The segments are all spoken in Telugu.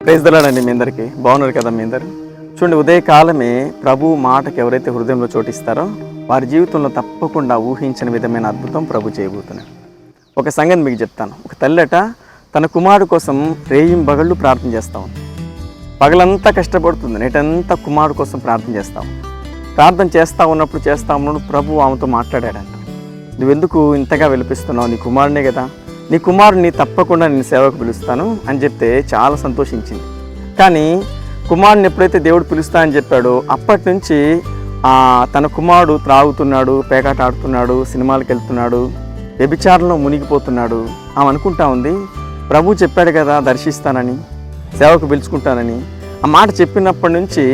ప్రైజ్ ది లార్డ్ అండి. మీ అందరికీ బాగున్నారు కదా? మీ అందరు చూడండి, ఉదయకాలమే ప్రభు మాటకు ఎవరైతే హృదయంలో చోటిస్తారో వారి జీవితంలో తప్పకుండా ఊహించని విధమైన అద్భుతం ప్రభు చేయబోతున్నాడు. ఒక సంగతి మీకు చెప్తాను. ఒక తల్లట తన కుమారుడు కోసం రేయింబగళ్ళు ప్రార్థన చేస్తాం. పగలంతా కష్టపడుతుంది, నేటంతా కుమారుడు కోసం ప్రార్థన చేస్తాం. ప్రార్థన చేస్తూ ఉన్నప్పుడు ప్రభు ఆమెతో మాట్లాడాడంట. నువ్వెందుకు ఇంతగా విలపిస్తున్నావు? నీ కుమారుడే కదా, నీ కుమారుడిని తప్పకుండా నేను సేవకు పిలుస్తాను అని చెప్తే చాలా సంతోషించింది. కానీ కుమారుడిని ఎప్పుడైతే దేవుడు పిలుస్తా అని చెప్పాడో అప్పటి నుంచి తన కుమారుడు త్రాగుతున్నాడు, పేకాట ఆడుతున్నాడు, సినిమాలకు వెళ్తున్నాడు, వ్యభిచారంలో మునిగిపోతున్నాడు. ఆమె అనుకుంటా ఉంది, ప్రభు చెప్పాడు కదా దర్శిస్తానని, సేవకు పిలుచుకుంటానని. ఆ మాట చెప్పినప్పటి నుంచి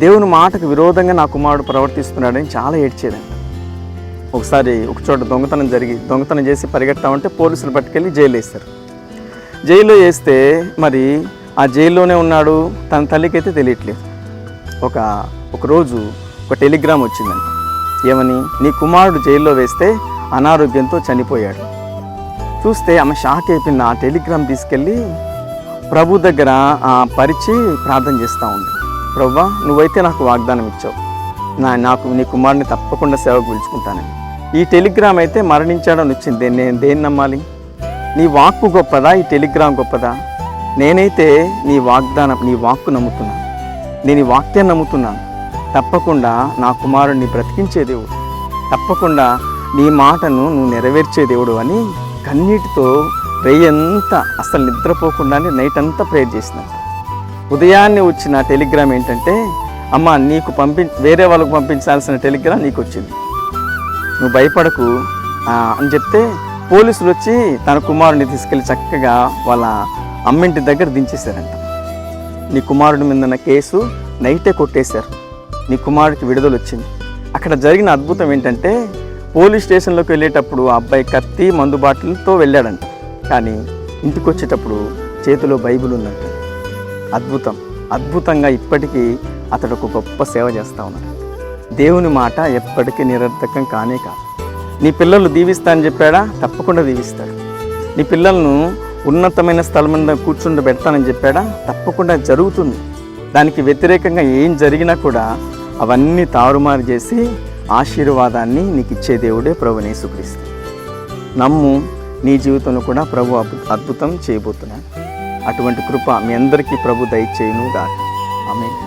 దేవుని మాటకు విరోధంగా నా కుమారుడు ప్రవర్తిస్తున్నాడని చాలా ఏడ్చేదంట. ఒకసారి ఒక చోట దొంగతనం చేసి పరిగెత్తామంటే పోలీసులు పట్టుకెళ్ళి జైలు వేస్తారు. జైల్లో వేస్తే మరి ఆ జైల్లోనే ఉన్నాడు, తన తల్లికైతే తెలియట్లేదు. ఒకరోజు ఒక టెలిగ్రామ్ వచ్చిందంట. ఏమని? నీ కుమారుడు జైల్లో వేస్తే అనారోగ్యంతో చనిపోయాడు. చూస్తే ఆమె షాక్ అయిపోయింది. ఆ టెలిగ్రామ్ తీసుకెళ్ళి ప్రభు దగ్గర పరిచి ప్రార్థన చేస్తూ ఉంది. ప్రభువా, నువ్వైతే నాకు వాగ్దానం ఇచ్చావు, నాకు నీ కుమారుడిని తప్పకుండా సేవకు పిలుచుకుంటానని. ఈ టెలిగ్రామ్ అయితే మరణించాడని వచ్చింది. నేను దేన్ని నమ్మాలి? నీ వాక్కు గొప్పదా, ఈ టెలిగ్రామ్ గొప్పదా? నేనైతే నీ వాక్కు నమ్ముతున్నాను, నేను ఈ వాక్యాన్ని నమ్ముతున్నాను. తప్పకుండా నా కుమారుడిని బ్రతికించే దేవుడు, తప్పకుండా నీ మాటను నువ్వు నెరవేర్చే దేవుడు అని కన్నీటితో రేయంతా అసలు నిద్రపోకుండానే నైట్ అంతా ప్రేయర్ చేసినాను. ఉదయాన్నే వచ్చిన టెలిగ్రామ్ ఏంటంటే, అమ్మ నీకు వేరే వాళ్ళకు పంపించాల్సిన టెలిగ్రామ్ నీకు వచ్చింది, నువ్వు భయపడకు అని చెప్తే పోలీసులు వచ్చి తన కుమారుడిని తీసుకెళ్ళి చక్కగా వాళ్ళ అమ్మింటి దగ్గర దించేశారంట. నీ కుమారుడి మీద ఉన్న కేసు నైటే కొట్టేశారు. నీ కుమారుడికి విడుదల వచ్చింది. అక్కడ జరిగిన అద్భుతం ఏంటంటే, పోలీస్ స్టేషన్లోకి వెళ్ళేటప్పుడు ఆ అబ్బాయి కత్తి మందు బాటిల్తో వెళ్ళాడంట. కానీ ఇంటికి వచ్చేటప్పుడు చేతిలో బైబిల్ ఉందంట. అద్భుతంగా ఇప్పటికీ అతడు ఒక గొప్ప సేవ చేస్తూ ఉన్నాడు. దేవుని మాట ఎప్పటికీ నిరర్థకం కానే కాదు. నీ పిల్లలు దీవిస్తా అని చెప్పాడా? తప్పకుండా దీవిస్తాడు. నీ పిల్లలను ఉన్నతమైన స్థలం మీద కూర్చుండబెడతానని చెప్పాడా? తప్పకుండా జరుగుతుంది. దానికి వ్యతిరేకంగా ఏం జరిగినా కూడా అవన్నీ తారుమారు చేసి ఆశీర్వాదాన్ని నీకు ఇచ్చే దేవుడే ప్రభువైన యేసుక్రీస్తు. నమ్ము, నీ జీవితంలో కూడా ప్రభు అద్భుతం చేయబోతున్నాడు. అటువంటి కృప మీ అందరికీ ప్రభు దయచేయును గాక. ఆమేన్.